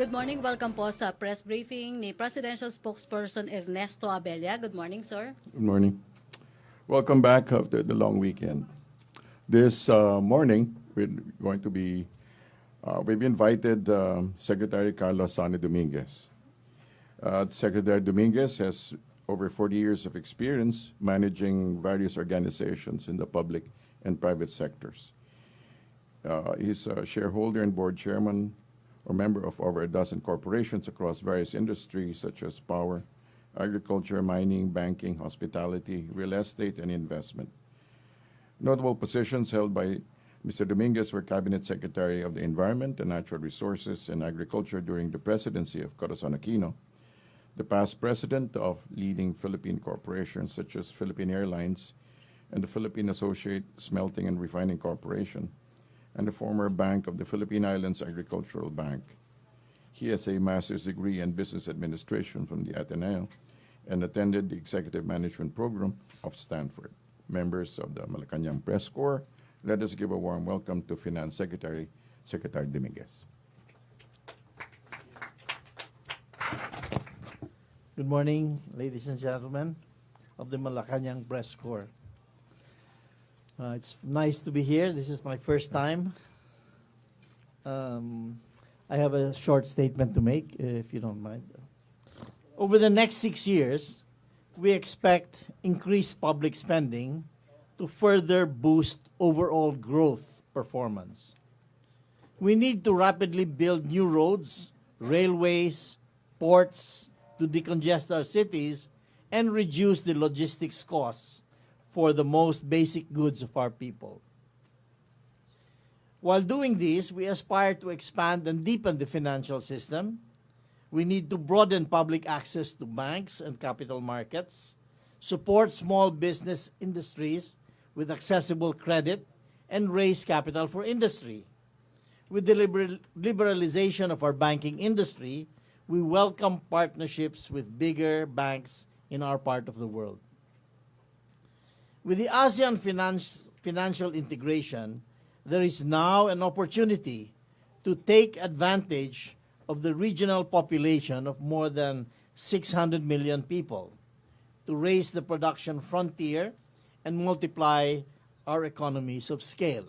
Good morning. Welcome po sa press briefing ni Presidential Spokesperson Ernesto Abella. Good morning, sir. Good morning. Welcome back after the long weekend. This morning, we've invited Secretary Carlos Sani Dominguez. Secretary Dominguez has over 40 years of experience managing various organizations in the public and private sectors. He's a shareholder and board chairman or member of over a dozen corporations across various industries such as power, agriculture, mining, banking, hospitality, real estate, and investment. Notable positions held by Mr. Dominguez were Cabinet Secretary of the Environment and Natural Resources and Agriculture during the presidency of Corazon Aquino, the past president of leading Philippine corporations such as Philippine Airlines and the Philippine Associate Smelting and Refining Corporation, and the former bank of the Philippine Islands Agricultural Bank. He has a master's degree in business administration from the Ateneo and attended the executive management program of Stanford. Members of the Malacanang Press Corps, let us give a warm welcome to Finance Secretary Dominguez. Good morning, ladies and gentlemen of the Malacanang Press Corps. It's nice to be here. This is my first time. I have a short statement to make, if you don't mind. Over the next 6 years, we expect increased public spending to further boost overall growth performance. We need to rapidly build new roads, railways, ports to decongest our cities and reduce the logistics costs for the most basic goods of our people. While doing this, we aspire to expand and deepen the financial system. We need to broaden public access to banks and capital markets, support small business industries with accessible credit, and raise capital for industry. With the liberalization of our banking industry, we welcome partnerships with bigger banks in our part of the world. With the ASEAN financial integration, there is now an opportunity to take advantage of the regional population of more than 600 million people, to raise the production frontier and multiply our economies of scale.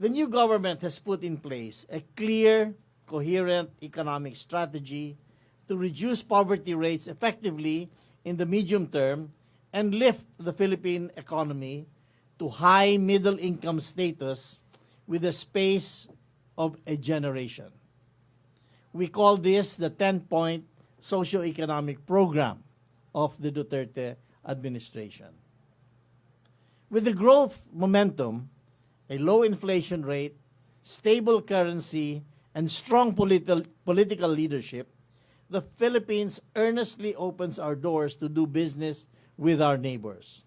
The new government has put in place a clear, coherent economic strategy to reduce poverty rates effectively in the medium term and lift the Philippine economy to high middle-income status with the space of a generation. We call this the 10-point socio-economic program of the Duterte administration. With the growth momentum, a low inflation rate, stable currency, and strong political leadership, the Philippines earnestly opens our doors to do business with our neighbors.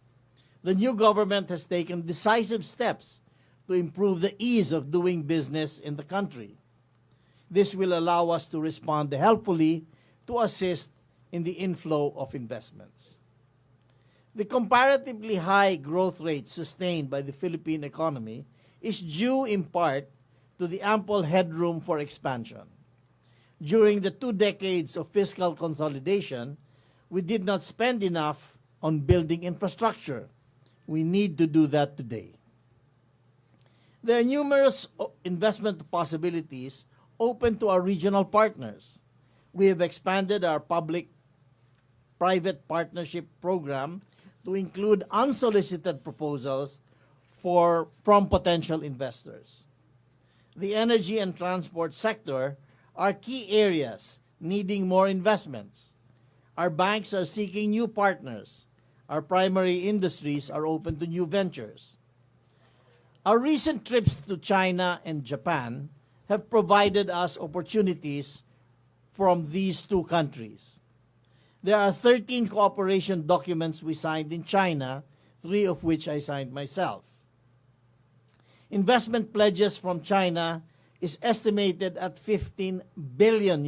The new government has taken decisive steps to improve the ease of doing business in the country. This will allow us to respond helpfully to assist in the inflow of investments. The comparatively high growth rate sustained by the Philippine economy is due in part to the ample headroom for expansion. During the 2 decades of fiscal consolidation, we did not spend enough on building infrastructure. We need to do that today. There are numerous investment possibilities open to our regional partners. We have expanded our public-private partnership program to include unsolicited proposals from potential investors. The energy and transport sector are key areas needing more investments. Our banks are seeking new partners. Our primary industries are open to new ventures. Our recent trips to China and Japan have provided us opportunities from these 2 countries. There are 13 cooperation documents we signed in China, 3 of which I signed myself. Investment pledges from China is estimated at $15 billion,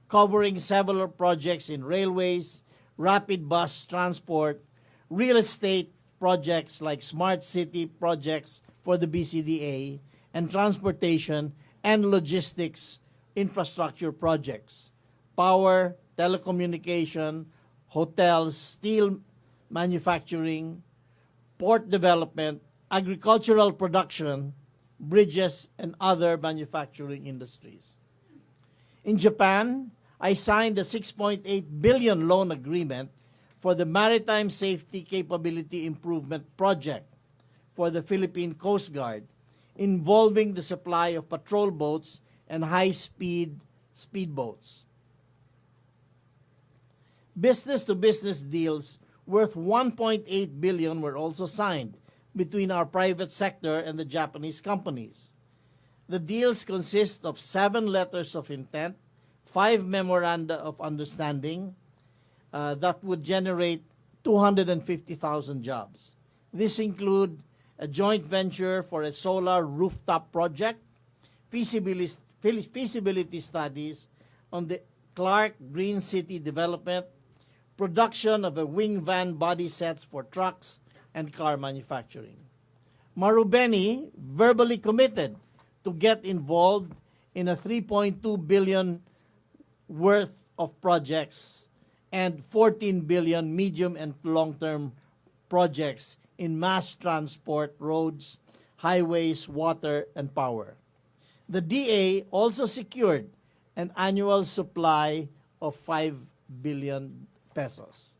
covering several projects in railways, rapid bus transport, real estate projects like smart city projects for the BCDA, and transportation and logistics infrastructure projects, power, telecommunication, hotels, steel manufacturing, port development, agricultural production, bridges, and other manufacturing industries. In Japan, I signed a 6.8 billion loan agreement for the Maritime Safety Capability Improvement Project for the Philippine Coast Guard, involving the supply of patrol boats and high-speed speedboats. Business-to-business deals worth 1.8 billion were also signed between our private sector and the Japanese companies. The deals consist of 7 letters of intent, 5 memoranda of understanding that would generate 250,000 jobs. This include a joint venture for a solar rooftop project, feasibility studies on the Clark Green City development, production of a wing van body sets for trucks and car manufacturing. Marubeni verbally committed to get involved in a 3.2 billion worth of projects and 14 billion medium and long-term projects in mass transport, roads, highways, water, and power. The DA also secured an annual supply of 5 billion pesos.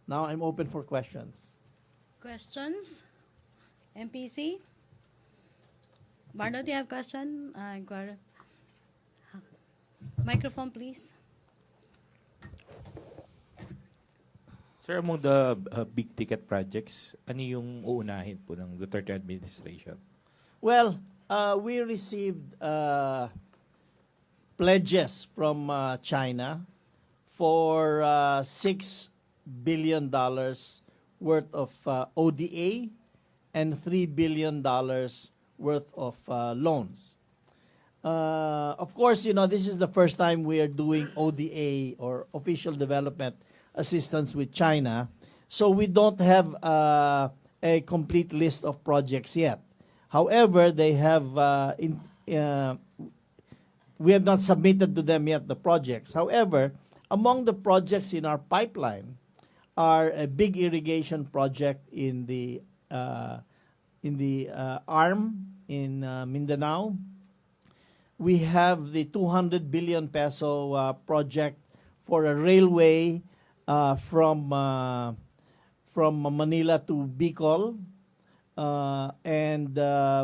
Now I'm open for questions. Questions? MPC? Barno, do you have question? Microphone, please. Sir, among the big ticket projects, ano yung uunahin po ng Duterte administration? Well, we received pledges from China for $6 billion worth of ODA and $3 billion worth of loans. Of course, you know, this is the first time we are doing ODA or official development assistance with China, so we don't have a complete list of projects yet. However, they have we have not submitted to them yet the projects. However, among the projects in our pipeline are a big irrigation project in the ARM in Mindanao. We have the 200 billion peso project for a railway from Manila to Bicol. And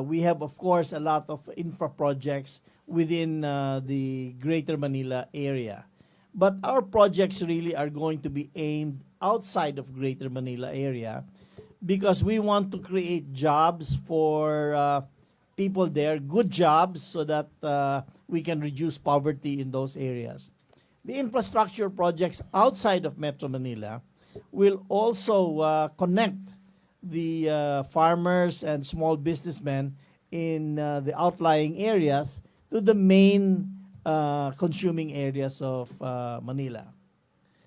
we have, of course, a lot of infra projects within the Greater Manila area. But our projects really are going to be aimed outside of Greater Manila area because we want to create jobs for people there, good jobs, so that we can reduce poverty in those areas. The infrastructure projects outside of Metro Manila will also connect the farmers and small businessmen in the outlying areas to the main consuming areas of Manila.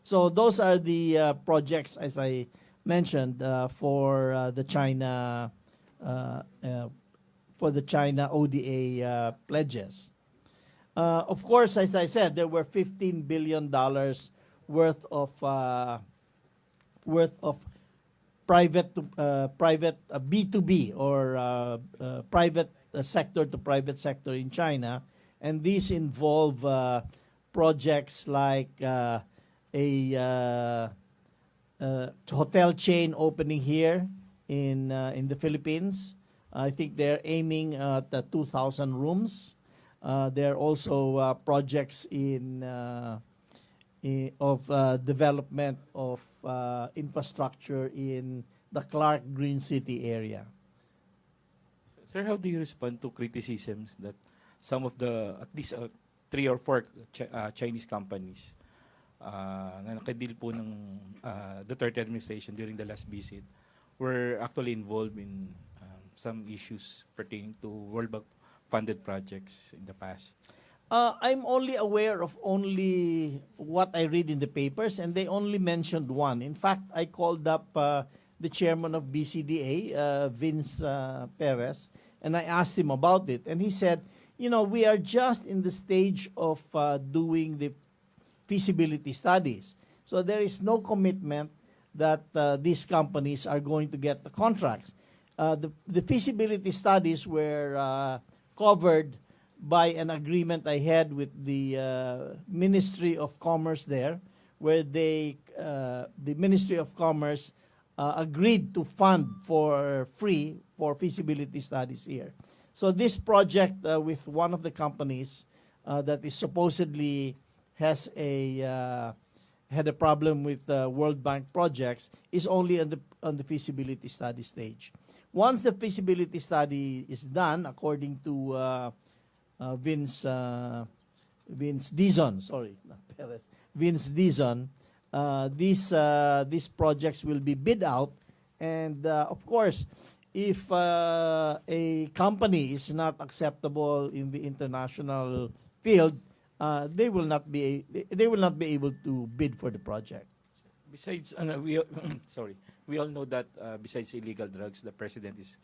So those are the projects, as I mentioned, for the China ODA pledges. Of course, as I said, there were $15 billion worth of private B2B or private sector to private sector in China, and these involve projects like a hotel chain opening here in the Philippines. I think they're aiming at 2,000 rooms. There are also projects of development of infrastructure in the Clark Green City area. Sir, how do you respond to criticisms that some of the, at least 3 or 4 Chinese companies na nakadeal po ng Duterte administration during the last visit were actually involved in some issues pertaining to World Bank funded projects in the past? I'm only aware of only what I read in the papers, and they only mentioned one. In fact, I called up the chairman of BCDA, Vince Perez, and I asked him about it. And he said, we are just in the stage of doing the feasibility studies. So there is no commitment that these companies are going to get the contracts. The feasibility studies were covered by an agreement I had with the Ministry of Commerce there, where the Ministry of Commerce agreed to fund for free for feasibility studies here. So this project with one of the companies that is supposedly has had a problem with World Bank projects is only on the feasibility study stage. Once the feasibility study is done, according to Vince Dizon, sorry, not Perez, Vince Dizon, these projects will be bid out, and of course, if a company is not acceptable in the international field, they will not be able to bid for the project. Besides, sorry, we all know that besides illegal drugs, the president is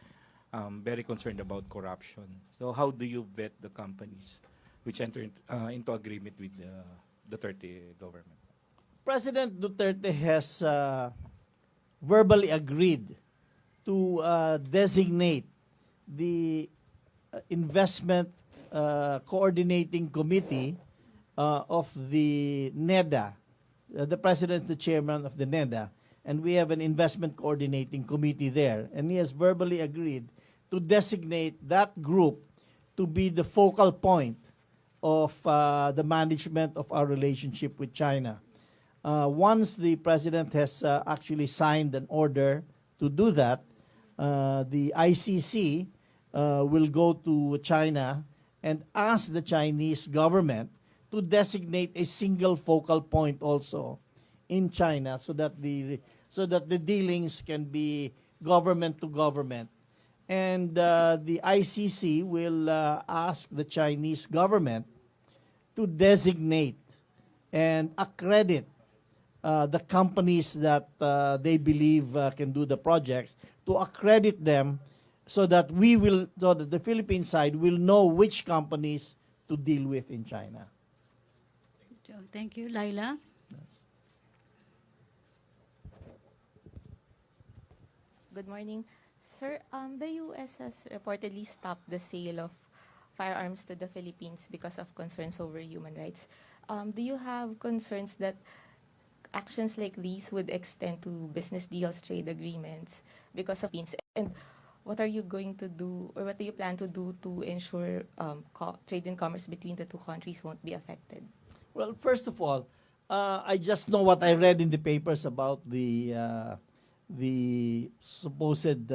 very concerned about corruption. So how do you vet the companies which enter into agreement with the Duterte government? President Duterte has verbally agreed to designate the investment coordinating committee of the NEDA. The president is the chairman of the NEDA, and we have an investment coordinating committee there. And he has verbally agreed to designate that group to be the focal point of the management of our relationship with China. Once the president has actually signed an order to do that, the ICC will go to China and ask the Chinese government to designate a single focal point also in China, so that the dealings can be government to government. And the ICC will ask the Chinese government to designate and accredit the companies that they believe can do the projects, to accredit them so that the Philippine side will know which companies to deal with in China. Thank you. Laila? Yes. Good morning. Sir, the U.S. has reportedly stopped the sale of firearms to the Philippines because of concerns over human rights. Do you have concerns that actions like these would extend to business deals, trade agreements because of Philippines? And what are you going to do, or what do you plan to do to ensure trade and commerce between the two countries won't be affected? Well, first of all, I just know what I read in the papers about the supposed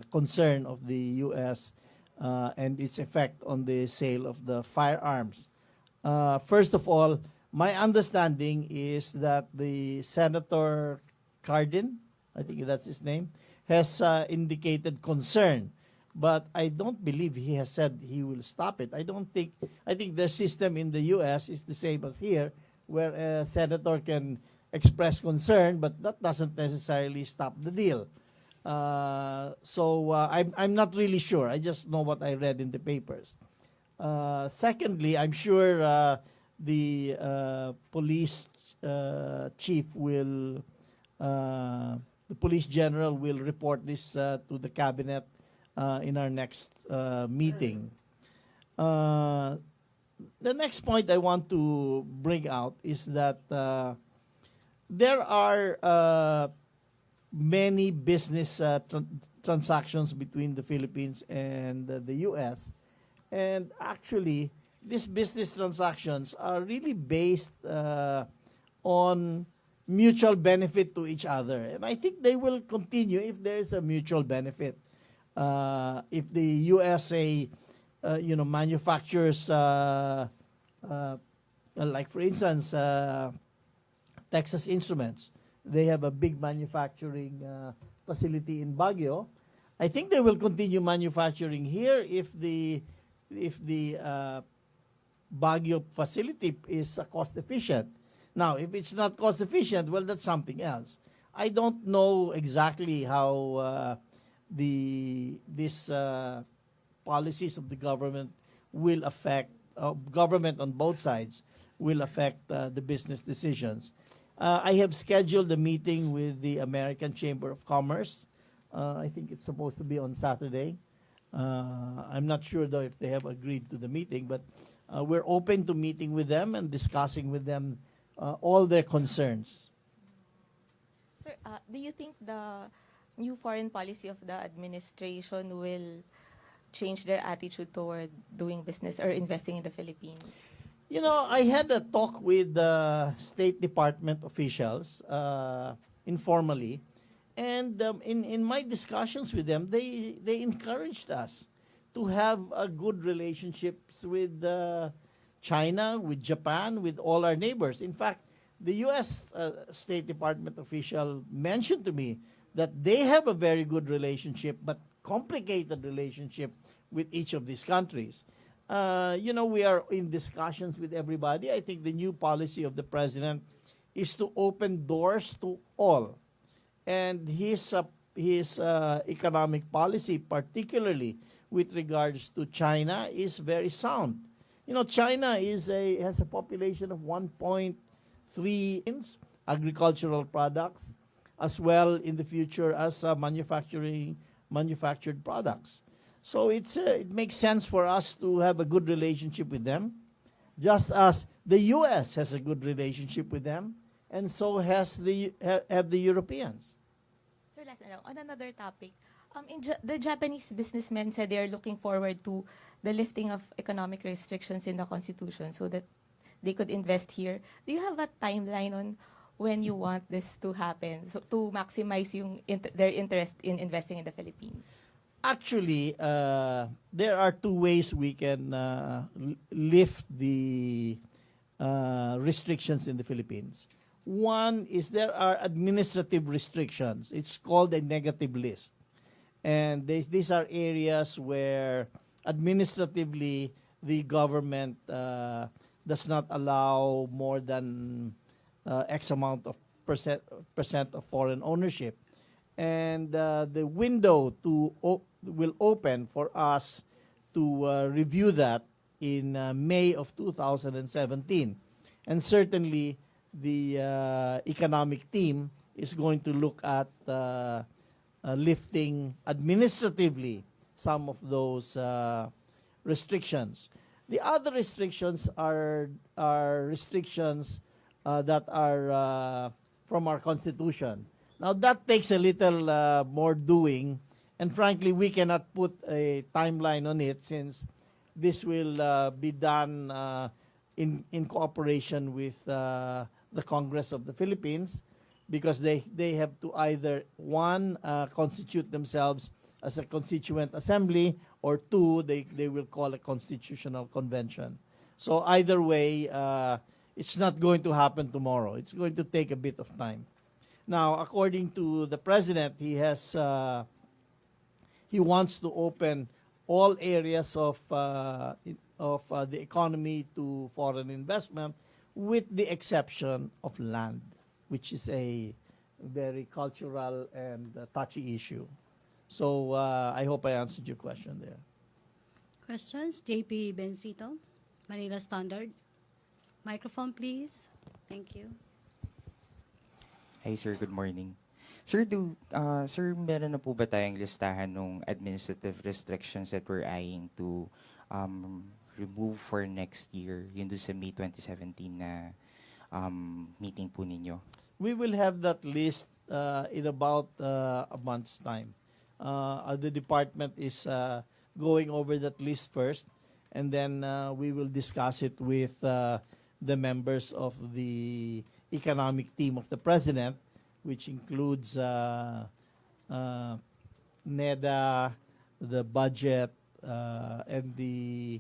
concern of the U.S. And its effect on the sale of the firearms. First of all, my understanding is that the Senator Cardin, I think that's his name, has indicated concern. But I don't believe he has said he will stop it. I think their system in the U.S. is the same as here, where a senator can express concern, but that doesn't necessarily stop the deal. So I'm not really sure. I just know what I read in the papers. Secondly, I'm sure the police chief will, the police general will report this to the cabinet in our next meeting. The next point I want to bring out is that there are many business transactions between the Philippines and the U.S. And actually, these business transactions are really based on mutual benefit to each other. And I think they will continue if there is a mutual benefit. If the USA, manufactures, like for instance, Texas Instruments, they have a big manufacturing facility in Baguio. I think they will continue manufacturing here if the Baguio facility is cost efficient. Now, if it's not cost efficient, well, that's something else. I don't know exactly how these policies of the government will affect, government on both sides will affect the business decisions. I have scheduled a meeting with the American Chamber of Commerce. I think it's supposed to be on Saturday. I'm not sure though if they have agreed to the meeting, but we're open to meeting with them and discussing with them all their concerns. Sir, do you think the new foreign policy of the administration will change their attitude toward doing business or investing in the Philippines? You know, I had a talk with the State Department officials informally, and in my discussions with them, they encouraged us to have a good relationships with China, with Japan, with all our neighbors. In fact, the U.S. State Department official mentioned to me that they have a very good relationship, but complicated relationship with each of these countries. You know, we are in discussions with everybody. I think the new policy of the president is to open doors to all. And his economic policy, particularly with regards to China, is very sound. You know, China has a population of 1.3 agricultural products, as well in the future as manufactured products. So it makes sense for us to have a good relationship with them, just as the U.S. has a good relationship with them, and so have the Europeans. Sir, last na lang, on another topic, the Japanese businessmen said they are looking forward to the lifting of economic restrictions in the Constitution so that they could invest here. Do you have a timeline on when you want this to happen, so to maximize their interest in investing in the Philippines? Actually, there are two ways we can lift the restrictions in the Philippines. One is there are administrative restrictions. It's called a negative list. And these are areas where administratively the government does not allow more than X amount of percent of foreign ownership. And the window will open for us to review that in May of 2017. And certainly the economic team is going to look at lifting administratively some of those restrictions. The other restrictions are restrictions that are from our Constitution. Now, that takes a little more doing, and frankly, we cannot put a timeline on it since this will be done in cooperation with the Congress of the Philippines, because they have to either, one, constitute themselves as a constituent assembly, or two, they will call a constitutional convention. So either way, it's not going to happen tomorrow. It's going to take a bit of time. Now, according to the president, he wants to open all areas of the economy to foreign investment, with the exception of land, which is a very cultural and touchy issue. So I hope I answered your question there. Questions? JP Bencito, Manila Standard. Microphone, please. Thank you. Hi sir, good morning. Sir, sir, meron na po ba tayong listahan ng administrative restrictions that we're eyeing to remove for next year, yun doon sa May 2017 na meeting po ninyo? We will have that list in about a month's time. The department is going over that list first, and then we will discuss it with the members of the economic team of the president, which includes NEDA, the budget, and the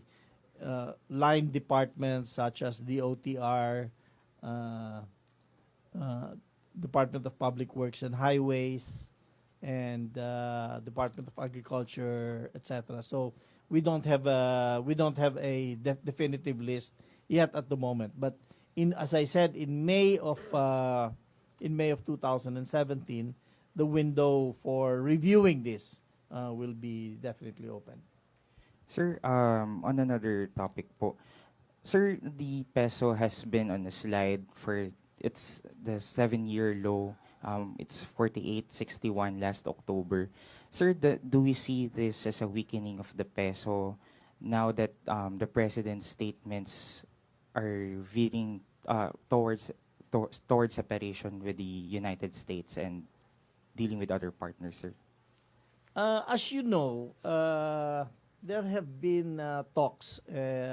line departments such as the OTR, Department of Public Works and Highways, and Department of Agriculture, etc. So we don't have a definitive list yet at the moment. But as I said, in May of 2017, the window for reviewing this will be definitely open. Sir, on another topic po. Sir, the peso has been on a slide for it's the 7-year low. It's 48.61 last October. Sir, do we see this as a weakening of the peso now that the president's statements are veering towards separation with the United States and dealing with other partners, sir? As you know, there have been talks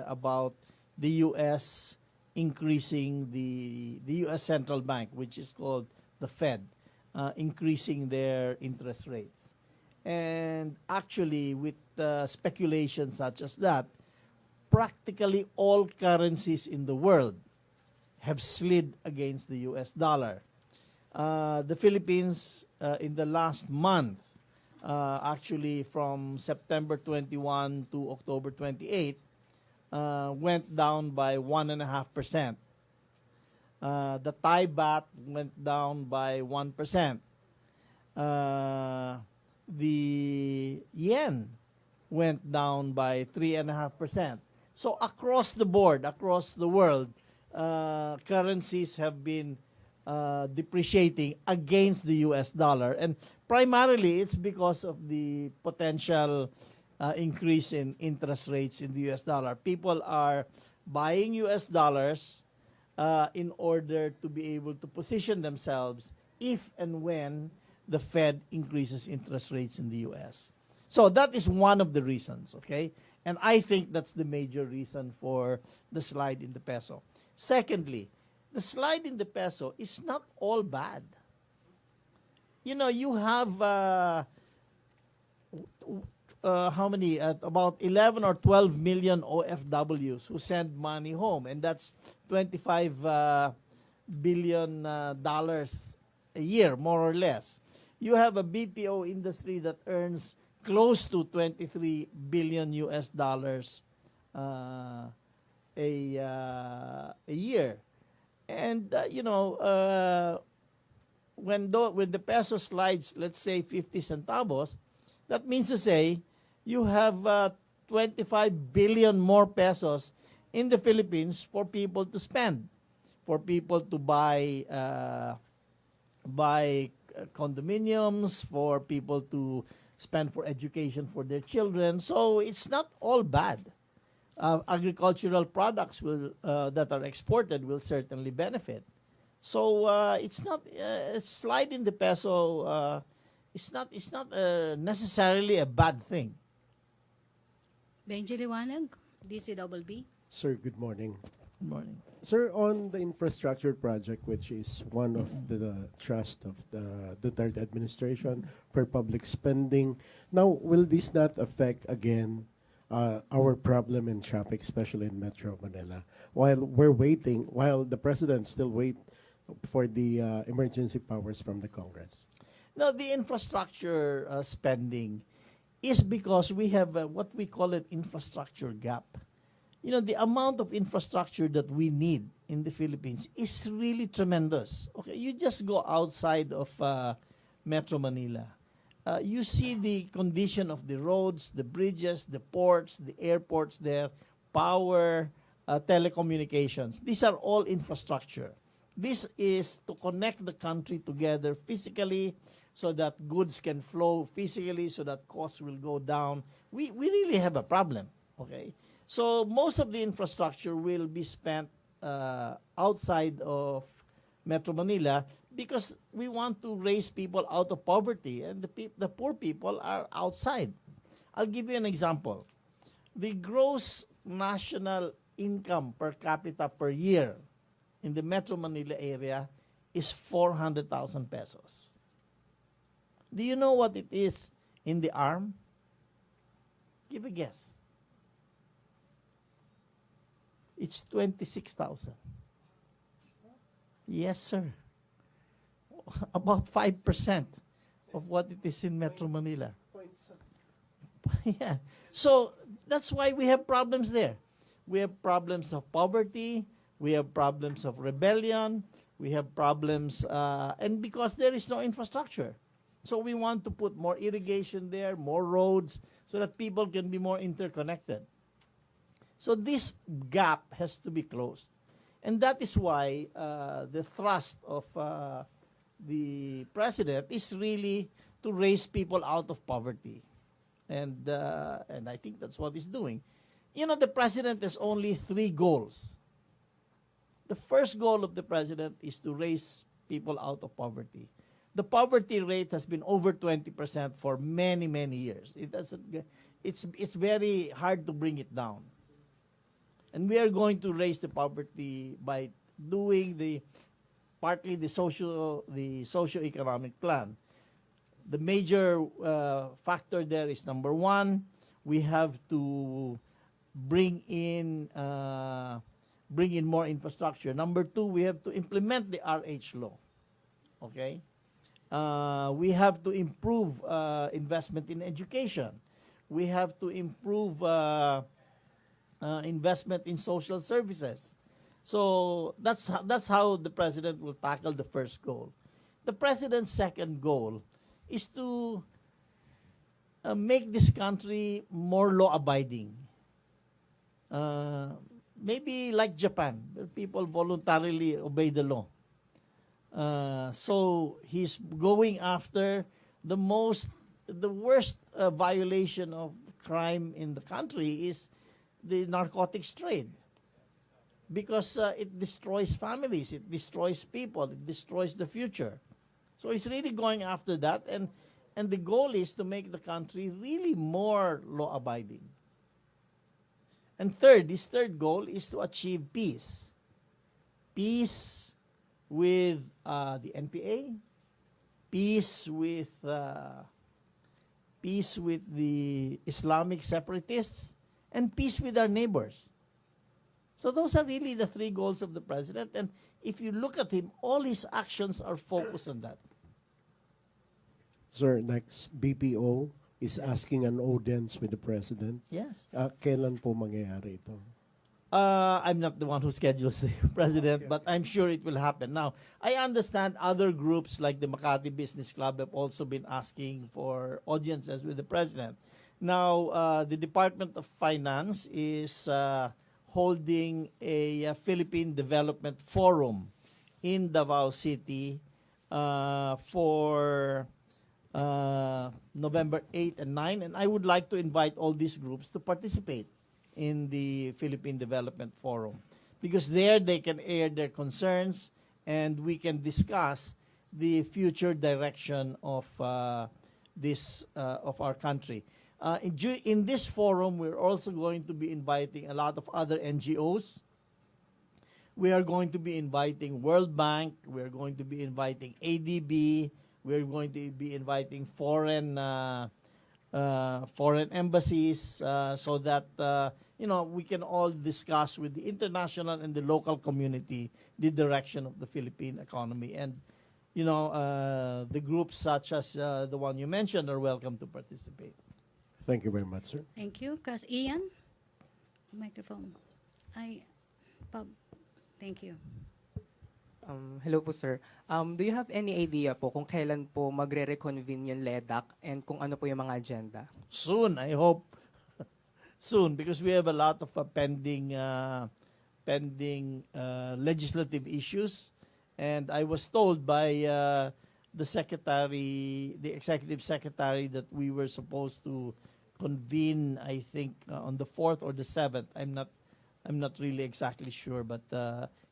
about the U.S. increasing the U.S. central bank, which is called the Fed, increasing their interest rates. And actually, with speculation such as that, practically all currencies in the world have slid against the U.S. dollar. The Philippines, in the last month, actually from September 21 to October 28, went down by 1.5%. The Thai baht went down by 1%. The yen went down by 3.5%. So across the board, across the world, currencies have been depreciating against the U.S. dollar. And primarily, it's because of the potential increase in interest rates in the U.S. dollar. People are buying U.S. dollars in order to be able to position themselves if and when the Fed increases interest rates in the U.S. So that is one of the reasons, okay? And I think that's the major reason for the slide in the peso. Secondly, the slide in the peso is not all bad. You know, you have how many? About 11 or 12 million OFWs who send money home, and that's $25 billion a year, more or less. You have a BPO industry that earns close to 23 billion US dollars a year. And, when the peso slides, let's say 50 centavos, that means to say you have 25 billion more pesos in the Philippines for people to spend, for people to buy condominiums, for people to spend for education for their children. So it's not all bad. Agricultural products that are exported will certainly benefit. So it's not a slide in the peso. It's not necessarily a bad thing. Benji Liwanag, DCBB. Sir, good morning. Good morning. Sir, on the infrastructure project, which is one of the trust of the Duterte administration for public spending, now will this not affect again our problem in traffic, especially in Metro Manila, while we're waiting, while the president still wait for the emergency powers from the Congress? Now, the infrastructure spending is because we have what we call an infrastructure gap. You know, the amount of infrastructure that we need in the Philippines is really tremendous. Okay, you just go outside of Metro Manila. You see the condition of the roads, the bridges, the ports, the airports there, power, telecommunications. These are all infrastructure. This is to connect the country together physically so that goods can flow physically, so that costs will go down. We really have a problem, okay? So most of the infrastructure will be spent outside of Metro Manila because we want to raise people out of poverty, and the poor people are outside. I'll give you an example. The gross national income per capita per year in the Metro Manila area is 400,000 pesos. Do you know what it is in the ARM? Give a guess. It's 26,000. Yes, sir. About 5% of what it is in Metro Manila. Yeah. So that's why we have problems there. We have problems of poverty. We have problems of rebellion. We have problems, and because there is no infrastructure. So we want to put more irrigation there, more roads, so that people can be more interconnected. So this gap has to be closed. And that is why the thrust of the president is really to raise people out of poverty. And I think that's what he's doing. You know, the president has only 3 goals. The first goal of the president is to raise people out of poverty. The poverty rate has been over 20% for many, many years. It's very hard to bring it down. And we are going to raise the poverty by doing partly the socio-economic plan. The major factor there is, number 1, we have to bring in more infrastructure. Number 2, we have to implement the RH law. Okay? We have to improve investment in education. We have to improve investment in social services. So that's how the president will tackle the first goal. The president's second goal is to make this country more law-abiding. Maybe like Japan, where people voluntarily obey the law. So he's going after the worst violation of crime in the country is the narcotics trade, because it destroys families, it destroys people, it destroys the future. So he's really going after that, and the goal is to make the country really more law-abiding. And third, his third goal is to achieve peace. Peace with the NPA, peace with the Islamic separatists, and peace with our neighbors. So those are really the 3 goals of the president. And if you look at him, all his actions are focused on that. Sir, next, BPO is asking an audience with the president. Yes. Kailan po mangyayari ito? I'm not the one who schedules the president, but I'm sure it will happen. Now, I understand other groups like the Makati Business Club have also been asking for audiences with the president. Now, the Department of Finance is holding a Philippine Development Forum in Davao City for November 8 and 9, and I would like to invite all these groups to participate in the Philippine Development Forum, because there they can air their concerns and we can discuss the future direction of our country. In this forum, we're also going to be inviting a lot of other NGOs. We are going to be inviting World Bank. We're going to be inviting ADB. We're going to be inviting foreign embassies, so that we can all discuss with the international and the local community the direction of the Philippine economy. And the groups such as the one you mentioned are welcome to participate. Thank you very much, sir. Thank you. Ian, microphone. Thank you. Hello po, sir. Do you have any idea po kung kailan po magre-reconvene yung LEDAC and kung ano po yung mga agenda? Soon, I hope. Soon, because we have a lot of pending legislative issues, and I was told by the executive secretary, that we were supposed to convene, I think, on the 4th or the 7th. I'm not really exactly sure, but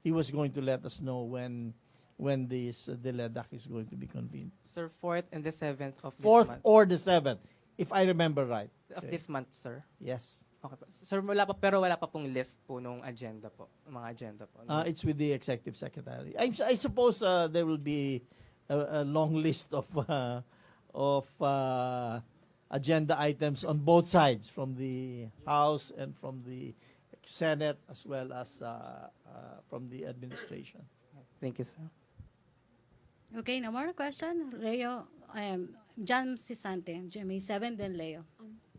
he was going to let us know when the LEDAC is going to be convened. Sir, 4th and the 7th of this 4th month. or the 7th, if I remember right. Of this month, sir. Yes. Okay po. Sir, pero wala pa pong list po nung agenda po, mga agenda po. It's with the executive secretary. I suppose there will be a long list of agenda items on both sides, from the House and from the Senate, as well as from the administration. Thank you, sir. Okay, no more question. Leo, John Sisante, GMA 7, then Leo.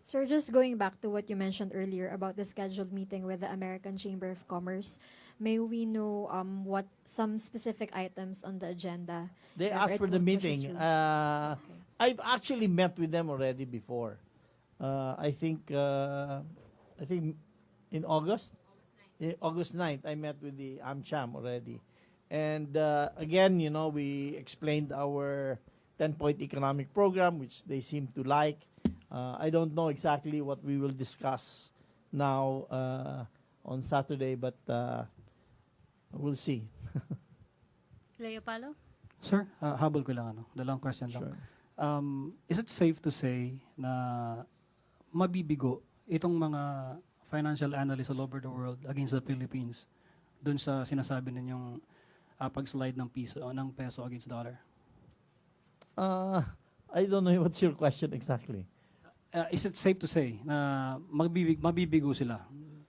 Sir, just going back to what you mentioned earlier about the scheduled meeting with the American Chamber of Commerce, may we know what some specific items on the agenda? They that asked for the everyone pushes meeting. through? Okay. I've actually met with them already before. I think in August, August 9th, I met with the AmCham already. And again, you know, we explained our 10-point economic program, which they seem to like. I don't know exactly what we will discuss now on Saturday, but we'll see. Leo Palo? Sir, habol ko lang, dalawang question lang. Sure. Is it safe to say na mabibigo itong mga financial analysts all over the world against the Philippines dun sa sinasabi ninyong pag-slide ng peso against dollar? I don't know what's your question exactly. Is it safe to say na mabibigo sila?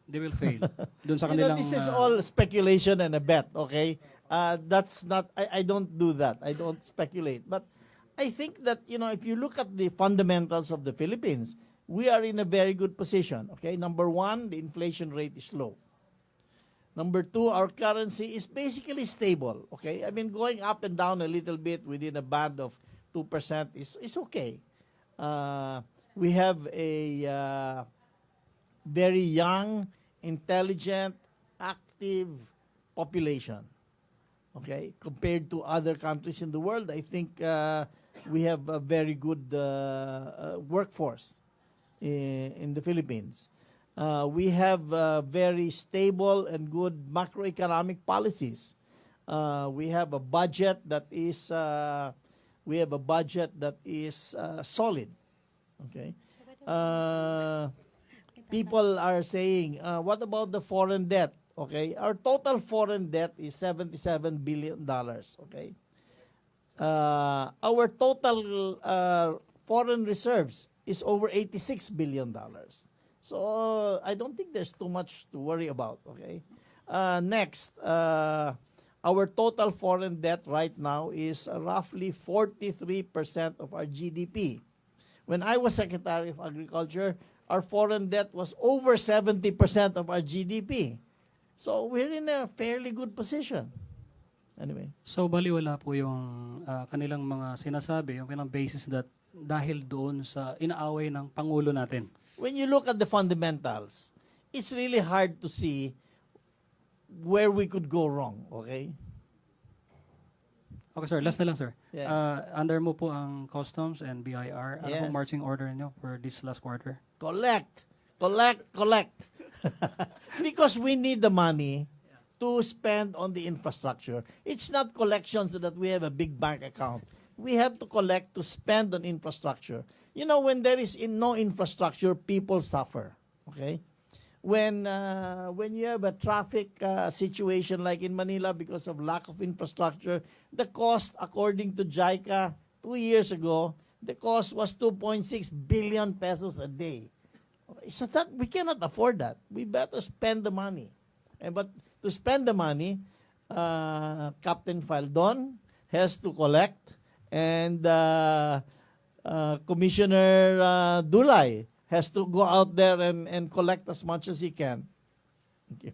They will fail dun sa You know, kanilang... this is all speculation and a bet, okay? That's not, I don't do that. I don't speculate. But I think that, you know, if you look at the fundamentals of the Philippines, we are in a very good position, okay? Number one, the inflation rate is low. Number two, our currency is basically stable, okay? I mean, going up and down a little bit within a band of 2% is okay. We have a very young, intelligent, active population, okay? Compared to other countries in the world, I think we have a very good workforce in the Philippines. We have very stable and good macroeconomic policies. We have a budget that is solid. Okay. People are saying, what about the foreign debt? Okay, our total foreign debt is $77 billion. Okay, our total foreign reserves is over $86 billion. So I don't think there's too much to worry about. Okay, next, our total foreign debt right now is roughly 43% of our GDP. When I was Secretary of Agriculture, our foreign debt was over 70% of our GDP. So we're in a fairly good position. Anyway. So baliwala po yung kanilang mga sinasabi, yung pinang basis that dahil doon sa inaaway ng Pangulo natin. When you look at the fundamentals, it's really hard to see where we could go wrong, okay? Okay, sir. Last na lang, sir. Yeah. Under mo po ang Customs and BIR. Ano Yes. pong marching order niyo for this last quarter? Collect. Because we need the money to spend on the infrastructure. It's not collection so that we have a big bank account. We have to collect to spend on infrastructure. You know, when there is no infrastructure, people suffer. Okay? When you have a traffic situation like in Manila because of lack of infrastructure, the cost, according to JICA 2 years ago, the cost was 2.6 billion pesos a day. So that we cannot afford that. We better spend the money. But to spend the money, Captain Faldon has to collect, and Commissioner Dulay has to go out there and collect as much as he can. Thank you.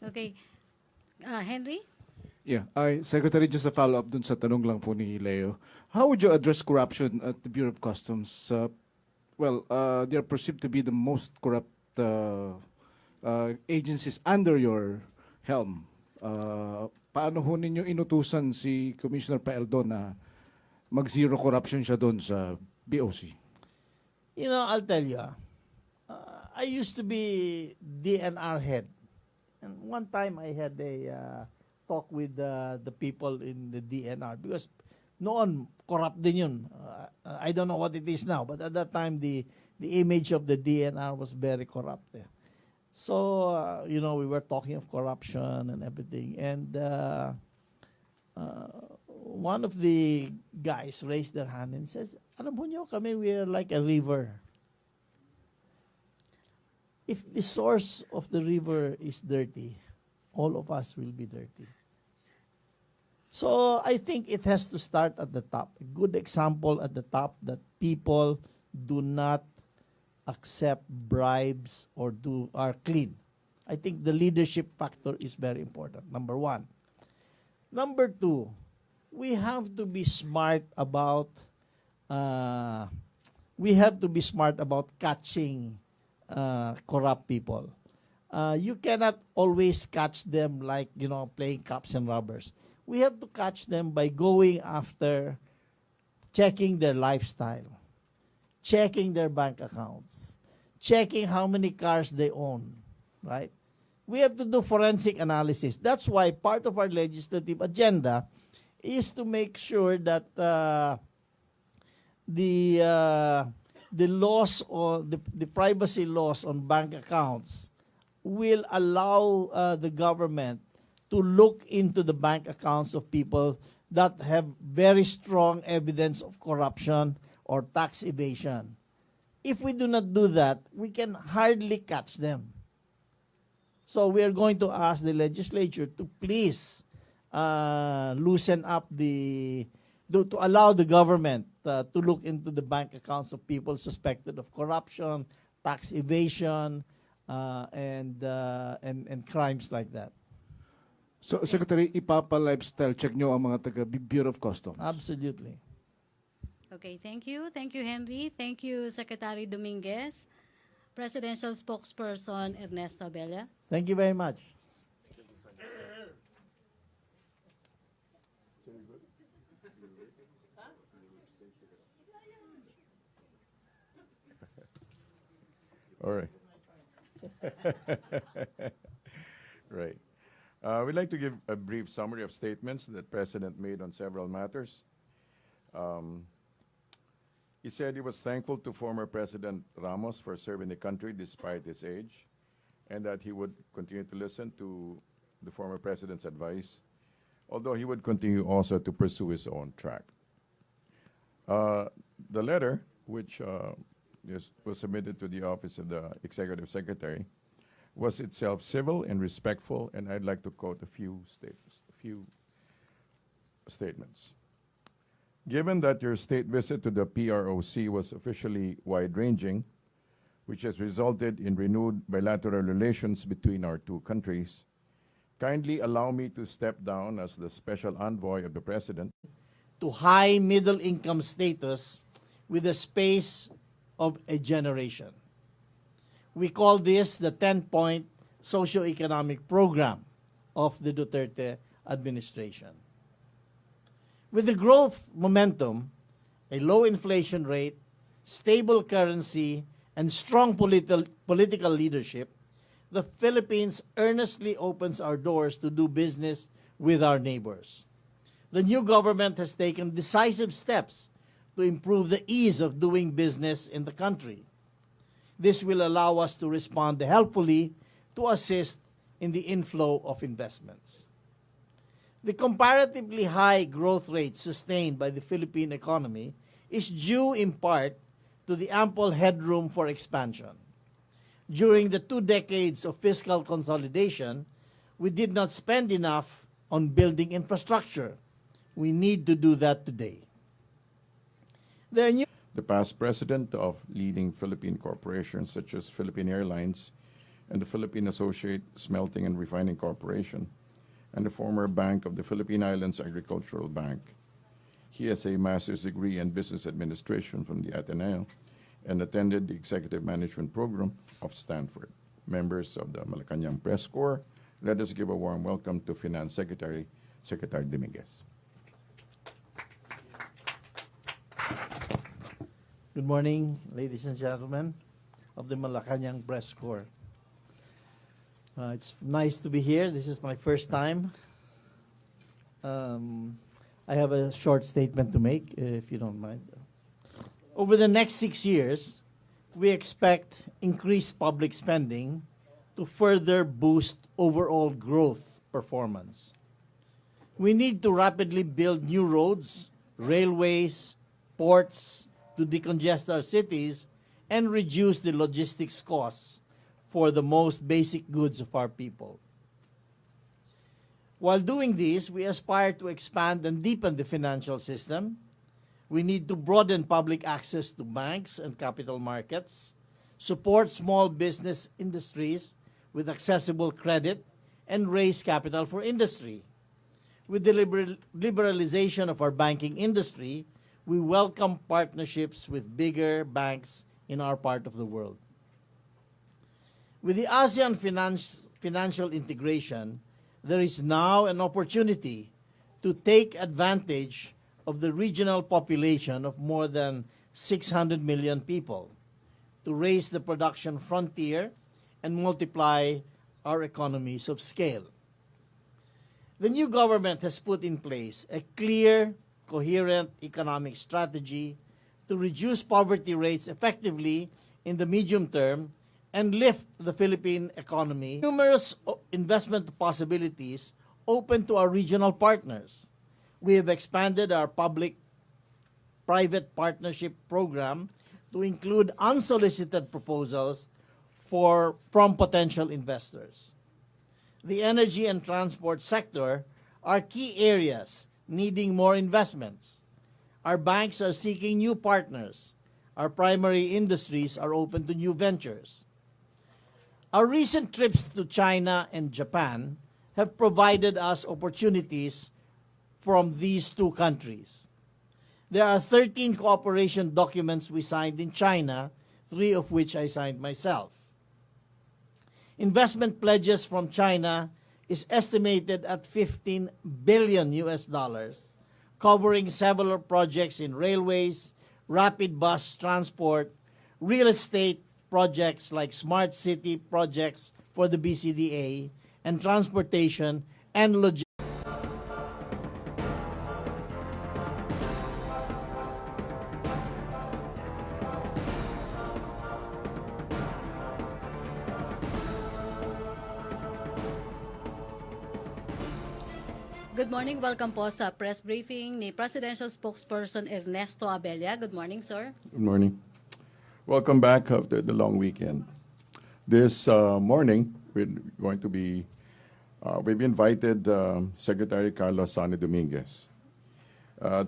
Okay. Henry? Yeah, Secretary, just a follow-up dun sa tanong lang po ni Leo. How would you address corruption at the Bureau of Customs? They are perceived to be the most corrupt agencies under your helm. Paano ho ninyo inutusan si Commissioner Paeldon na mag-zero corruption siya doon sa BOC? You know, I'll tell you, I used to be DNR head. And one time I had a talk with the people in the DNR because noon, corrupt din yun. I don't know what it is now, but at that time, the image of the DNR was very corrupt. So, you know, we were talking of corruption and everything. And one of the guys raised their hand and says, alam mo nyo, kami, we are like a river. If the source of the river is dirty, all of us will be dirty. So I think it has to start at the top. A good example at the top that people do not accept bribes or are clean. I think the leadership factor is very important, number one. Number two, we have to be smart about we have to be smart about catching corrupt people. You cannot always catch them like, playing cops and robbers. We have to catch them by going after checking their lifestyle, checking their bank accounts, checking how many cars they own, right? We have to do forensic analysis. That's why part of our legislative agenda is to make sure that the laws or the privacy laws on bank accounts will allow the government to look into the bank accounts of people that have very strong evidence of corruption or tax evasion. If we do not do that, we can hardly catch them. So we are going to ask the legislature to please loosen up to allow the government to look into the bank accounts of people suspected of corruption, tax evasion, and crimes like that. So, Secretary, ipapa-lifestyle check nyo ang mga taga-Bureau of Customs? Absolutely. Okay, thank you. Thank you, Henry. Thank you, Secretary Dominguez. Presidential Spokesperson Ernesto Abella. Thank you very much. All right. Right. We'd like to give a brief summary of statements that the President made on several matters. He said he was thankful to former President Ramos for serving the country despite his age, and that he would continue to listen to the former President's advice, although he would continue also to pursue his own track. The letter, which was submitted to the Office of the Executive Secretary, was itself civil and respectful, and I'd like to quote a few statements. Given that your state visit to the PROC was officially wide-ranging, which has resulted in renewed bilateral relations between our two countries, kindly allow me to step down as the special envoy of the President to high middle-income status with the space of a generation. We call this the 10-point socio-economic program of the Duterte administration. With the growth momentum, a low inflation rate, stable currency, and strong political leadership, the Philippines earnestly opens our doors to do business with our neighbors. The new government has taken decisive steps to improve the ease of doing business in the country. This will allow us to respond helpfully to assist in the inflow of investments. The comparatively high growth rate sustained by the Philippine economy is due in part to the ample headroom for expansion. During the 2 decades of fiscal consolidation, we did not spend enough on building infrastructure. We need to do that today. The past president of leading Philippine corporations such as Philippine Airlines and the Philippine Associate Smelting and Refining Corporation, and the former bank of the Philippine Islands Agricultural Bank. He has a master's degree in business administration from the Ateneo and attended the executive management program of Stanford. Members of the Malacanang Press Corps, let us give a warm welcome to Finance Secretary, Secretary Dominguez. Good morning, ladies and gentlemen of the Malacanang Press Corps. It's nice to be here. This is my first time. I have a short statement to make, if you don't mind. Over the next 6 years, we expect increased public spending to further boost overall growth performance. We need to rapidly build new roads, railways, ports to decongest our cities and reduce the logistics costs for the most basic goods of our people. While doing this, we aspire to expand and deepen the financial system. We need to broaden public access to banks and capital markets, support small business industries with accessible credit, and raise capital for industry. With the liberalization of our banking industry, we welcome partnerships with bigger banks in our part of the world. With the ASEAN financial integration, there is now an opportunity to take advantage of the regional population of more than 600 million people, to raise the production frontier and multiply our economies of scale. The new government has put in place a clear, coherent economic strategy to reduce poverty rates effectively in the medium term and lift the Philippine economy. Numerous investment possibilities open to our regional partners. We have expanded our public-private partnership program to include unsolicited proposals from potential investors. The energy and transport sector are key areas needing more investments. Our banks are seeking new partners. Our primary industries are open to new ventures. Our recent trips to China and Japan have provided us opportunities from these two countries. There are 13 cooperation documents we signed in China, 3 of which I signed myself. Investment pledges from China is estimated at $15 billion, covering several projects in railways, rapid bus transport, real estate projects like smart city projects for the BCDA, and transportation and logistics. Good morning. Welcome po sa press briefing ni Presidential Spokesperson Ernesto Abella. Good morning, sir. Good morning. Welcome back after the long weekend. This morning, we've invited Secretary Carlos Sani Dominguez.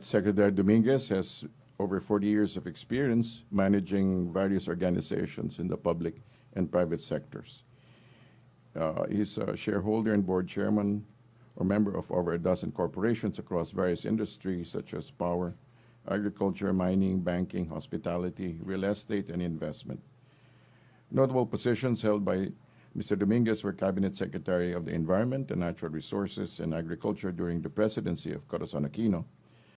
Secretary Dominguez has over 40 years of experience managing various organizations in the public and private sectors. He's a shareholder and board chairman or member of over a dozen corporations across various industries such as power, agriculture, mining, banking, hospitality, real estate, and investment. Notable positions held by Mr. Dominguez were Cabinet Secretary of the Environment and Natural Resources and Agriculture during the presidency of Corazon Aquino,